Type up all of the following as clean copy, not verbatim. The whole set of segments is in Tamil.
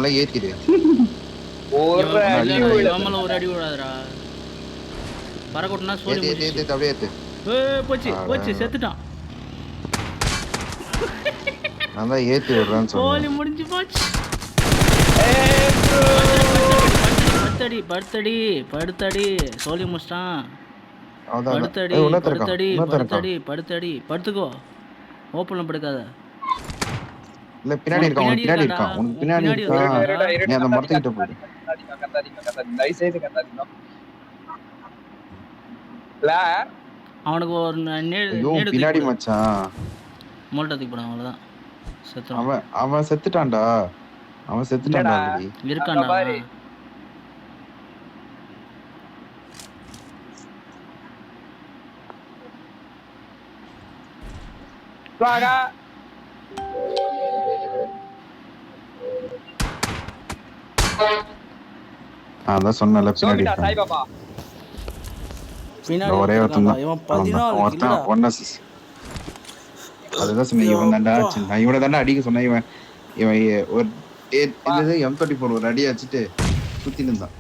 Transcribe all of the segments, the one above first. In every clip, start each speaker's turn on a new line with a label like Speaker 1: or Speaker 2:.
Speaker 1: அவங்கள ஏத்திடு.
Speaker 2: ஒரு அடி விழு.
Speaker 3: இவமல ஒரு அடி விழாதடா. பறக்கட்டனா சோலி முடிச்சு.
Speaker 1: ஏத்து அப்படியே ஏத்து.
Speaker 3: போச்சு செத்துட்டான்.
Speaker 1: நான் தான் ஏத்தி விடுறேன்னு சொன்னேன்.
Speaker 3: சோலி முடிஞ்சு போச்சு. படுத்தடி சோலி முடிச்சான். படுத்தடி படுத்துக்கோ. ஓப்பன்ல படுக்காத.
Speaker 1: இல்ல பின்னாடி இருக்கான். உனக்கு பின்னாடி இருக்கான். நீ அந்த மரத்துக்கிட்ட போ.
Speaker 3: அவனுக்கு ஒரு நேடு
Speaker 1: பின்னாடி மச்சான்.
Speaker 3: மோல்டத்துக்கு போறான் அவ்வளவுதான்.
Speaker 1: அவன் செத்துட்டான்டா.
Speaker 3: இருக்கான்டா.
Speaker 1: அதான் சொன்னல பின்னாடி ஒரே ஒருத்தன் அதுதான் சொன்னேன். இவன் தாண்டா நான் இவனை தாண்டா அடிக்க சொன்னேன். இவன் ஒரு M34 ஒரு அடி அடிச்சுட்டு சுத்தி நின்றான்.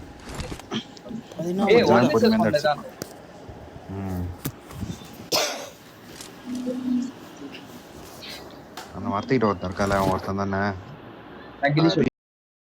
Speaker 1: அந்த வார்த்தைக்கிட்ட ஒருத்தன் இருக்கால, அவன் ஒருத்தன் தானே.